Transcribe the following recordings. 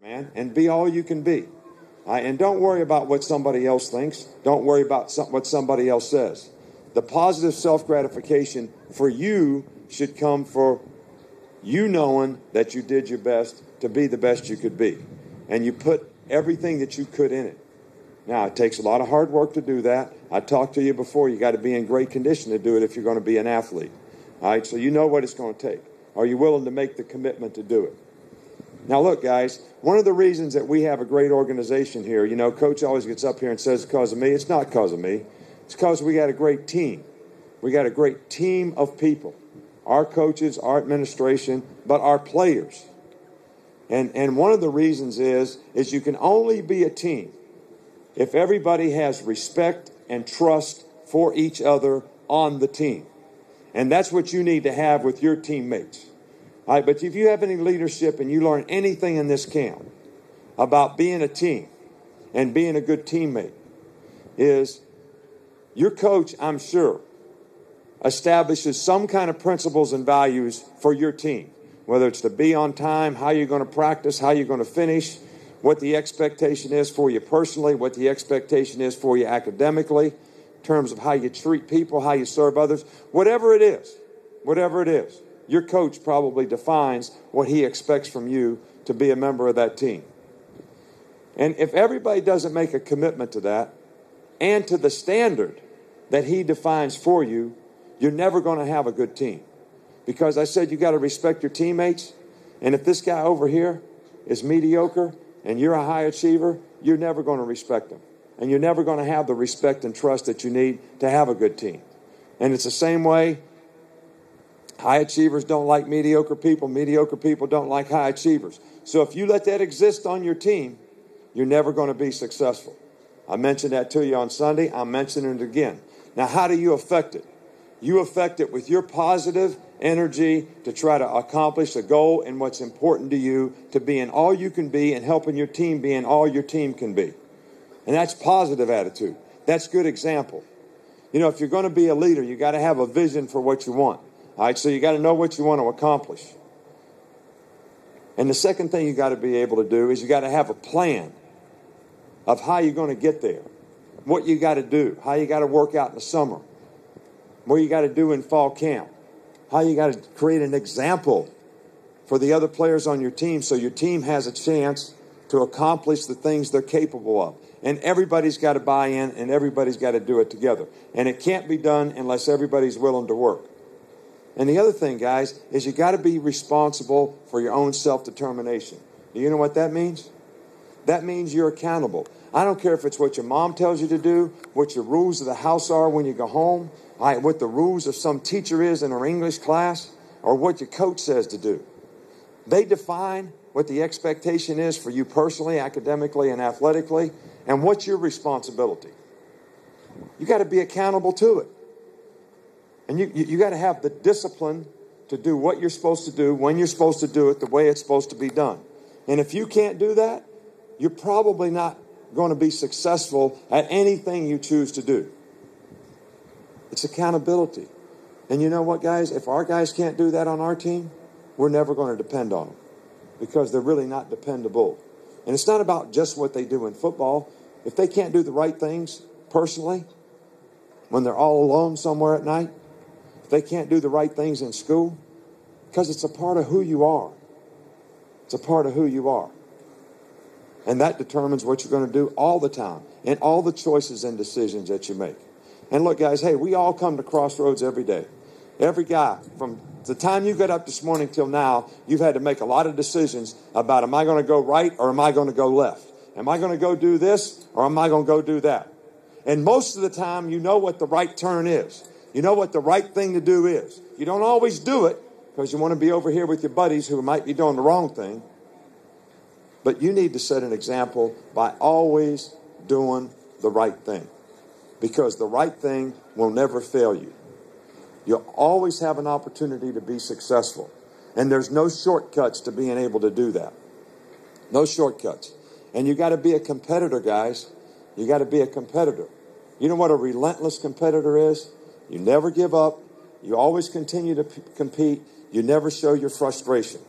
man, and be all you can be. And don't worry about what somebody else thinks. Don't worry about what somebody else says. The positive self-gratification for you should come for you knowing that you did your best to be the best you could be. And you put everything that you could in it. Now, it takes a lot of hard work to do that. I talked to you before. You got to be in great condition to do it if you're going to be an athlete. All right, so you know what it's going to take. Are you willing to make the commitment to do it? Now, look, guys, one of the reasons that we have a great organization here, you know, Coach always gets up here and says it's because of me. It's not because of me. It's because we got a great team. We got a great team of people. Our coaches, our administration, but our players. And one of the reasons is you can only be a team if everybody has respect and trust for each other on the team. And that's what you need to have with your teammates. All right, but if you have any leadership and you learn anything in this camp about being a team and being a good teammate, is your coach, I'm sure, establishes some kind of principles and values for your team, whether it's to be on time, how you're going to practice, how you're going to finish, what the expectation is for you personally, what the expectation is for you academically, in terms of how you treat people, how you serve others, whatever it is. Your coach probably defines what he expects from you to be a member of that team. And if everybody doesn't make a commitment to that and to the standard that he defines for you, you're never going to have a good team. Because I said you got to respect your teammates. And if this guy over here is mediocre and you're a high achiever, you're never going to respect him. And you're never going to have the respect and trust that you need to have a good team. And it's the same way. High achievers don't like mediocre people. Mediocre people don't like high achievers. So if you let that exist on your team, you're never going to be successful. I mentioned that to you on Sunday. I'm mentioning it again. Now, how do you affect it? You affect it with your positive energy to try to accomplish the goal and what's important to you, to being all you can be and helping your team being all your team can be. And that's positive attitude. That's good example. You know, if you're going to be a leader, you got to have a vision for what you want. All right, so you got to know what you want to accomplish. And the second thing you got to be able to do is you got to have a plan of how you're going to get there, what you got to do, how you got to work out in the summer, what you got to do in fall camp, how you got to create an example for the other players on your team so your team has a chance to accomplish the things they're capable of. And everybody's got to buy in and everybody's got to do it together. And it can't be done unless everybody's willing to work. And the other thing, guys, is you got to be responsible for your own self-determination. Do you know what that means? That means you're accountable. I don't care if it's what your mom tells you to do, what your rules of the house are when you go home, what the rules of some teacher is in her English class, or what your coach says to do. They define what the expectation is for you personally, academically, and athletically, and what's your responsibility. You got to be accountable to it. And you got to have the discipline to do what you're supposed to do, when you're supposed to do it, the way it's supposed to be done. And if you can't do that, you're probably not going to be successful at anything you choose to do. It's accountability. And you know what, guys? If our guys can't do that on our team, we're never going to depend on them because they're really not dependable. And it's not about just what they do in football. If they can't do the right things personally, when they're all alone somewhere at night, if they can't do the right things in school, because it's a part of who you are. It's a part of who you are. And that determines what you're going to do all the time and all the choices and decisions that you make. And look, guys, hey, we all come to crossroads every day. Every guy, from the time you got up this morning till now, you've had to make a lot of decisions about, am I going to go right or am I going to go left? Am I going to go do this or am I going to go do that? And most of the time, you know what the right turn is. You know what the right thing to do is. You don't always do it because you want to be over here with your buddies who might be doing the wrong thing. But you need to set an example by always doing the right thing. Because the right thing will never fail you. You'll always have an opportunity to be successful. And there's no shortcuts to being able to do that. No shortcuts. And you got to be a competitor, guys. You got to be a competitor. You know what a relentless competitor is? You never give up. You always continue to compete. You never show your frustration.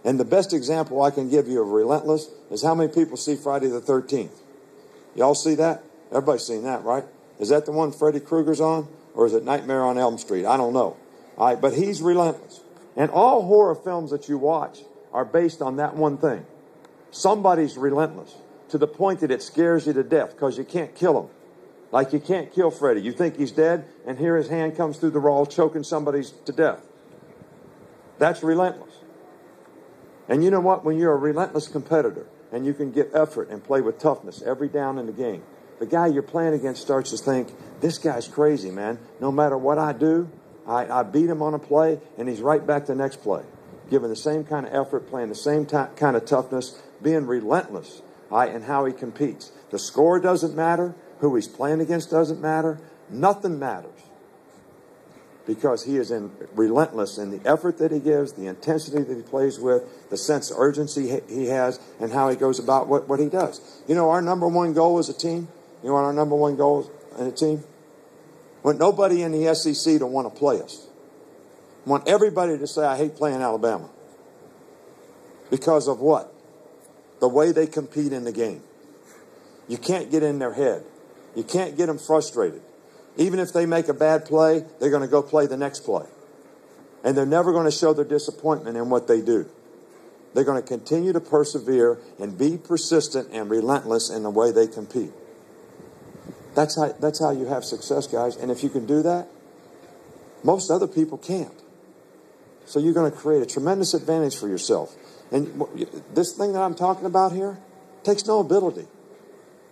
And the best example I can give you of relentless is how many people see Friday the 13th? Y'all see that? Everybody's seen that, right? Is that the one Freddy Krueger's on? Or is it Nightmare on Elm Street? I don't know. All right, but he's relentless. And all horror films that you watch are based on that one thing. Somebody's relentless to the point that it scares you to death because you can't kill him. Like you can't kill Freddy. You think he's dead, and here his hand comes through the wall choking somebody to death. That's relentless. And you know what? When you're a relentless competitor and you can give effort and play with toughness every down in the game, the guy you're playing against starts to think, this guy's crazy, man. No matter what I do, I beat him on a play, and he's right back the next play. Giving the same kind of effort, playing the same kind of toughness, being relentless in how he competes. The score doesn't matter. Who he's playing against doesn't matter. Nothing matters. Because he is relentless in the effort that he gives, the intensity that he plays with, the sense of urgency he has, and how he goes about what he does. You know, our number one goal as a team, you know what our number one goal is in a team? I want nobody in the SEC to want to play us. I want everybody to say, I hate playing Alabama. Because of what? The way they compete in the game. You can't get in their head. You can't get them frustrated. Even if they make a bad play, they're going to go play the next play. And they're never going to show their disappointment in what they do. They're going to continue to persevere and be persistent and relentless in the way they compete. That's how you have success, guys. And if you can do that, most other people can't. So you're going to create a tremendous advantage for yourself. And this thing that I'm talking about here takes no ability.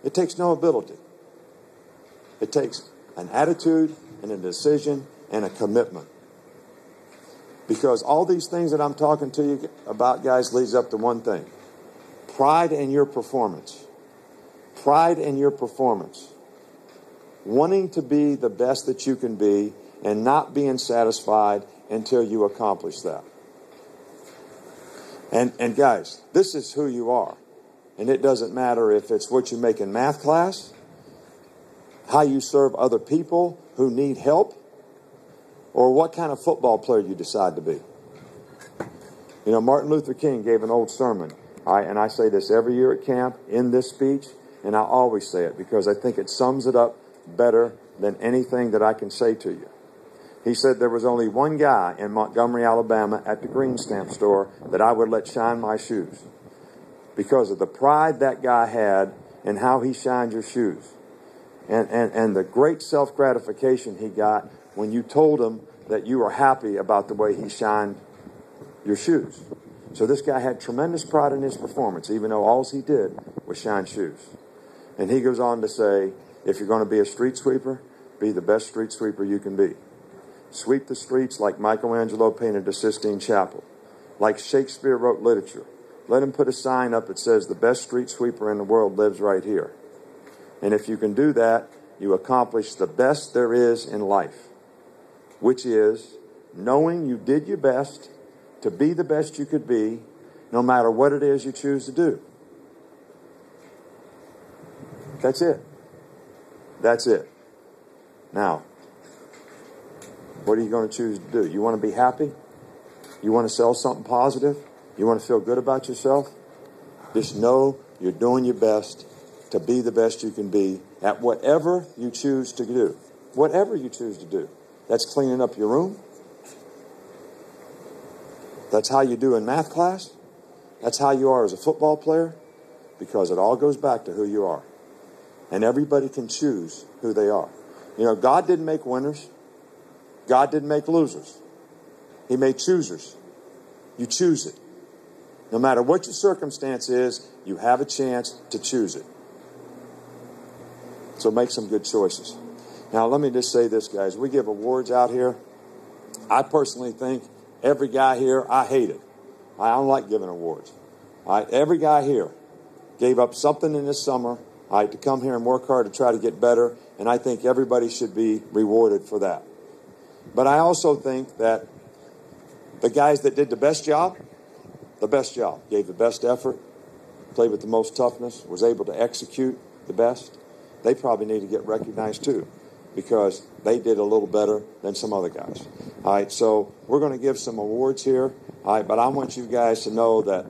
It takes no ability. It takes an attitude and a decision and a commitment. Because all these things that I'm talking to you about, guys, leads up to one thing. Pride in your performance. Pride in your performance. Wanting to be the best that you can be and not being satisfied until you accomplish that. And guys, this is who you are. And it doesn't matter if it's what you make in math class, how you serve other people who need help, or what kind of football player you decide to be. You know, Martin Luther King gave an old sermon, and I say this every year at camp in this speech, and I always say it because I think it sums it up better than anything that I can say to you. He said there was only one guy in Montgomery, Alabama at the green stamp store that I would let shine my shoes because of the pride that guy had and how he shined your shoes. And the great self-gratification he got when you told him that you were happy about the way he shined your shoes. So this guy had tremendous pride in his performance, even though all he did was shine shoes. And he goes on to say, if you're going to be a street sweeper, be the best street sweeper you can be. Sweep the streets like Michelangelo painted the Sistine Chapel, like Shakespeare wrote literature. Let him put a sign up that says the best street sweeper in the world lives right here. And if you can do that, you accomplish the best there is in life, which is knowing you did your best to be the best you could be, no matter what it is you choose to do. That's it. That's it. Now, what are you going to choose to do? You want to be happy? You want to sell something positive? You want to feel good about yourself? Just know you're doing your best to be the best you can be at whatever you choose to do. Whatever you choose to do. That's cleaning up your room. That's how you do in math class. That's how you are as a football player. Because it all goes back to who you are. And everybody can choose who they are. You know, God didn't make winners. God didn't make losers. He made choosers. You choose it. No matter what your circumstance is, you have a chance to choose it. So make some good choices. Now, let me just say this, guys. We give awards out here. I personally think every guy here, I hate it. I don't like giving awards. Every guy here gave up something in this summer to come here and work hard to try to get better, and I think everybody should be rewarded for that. But I also think that the guys that did the best job, gave the best effort, played with the most toughness, was able to execute the best, they probably need to get recognized too. because they did a little better than some other guys. All right, so we're going to give some awards here. All right, but I want you guys to know that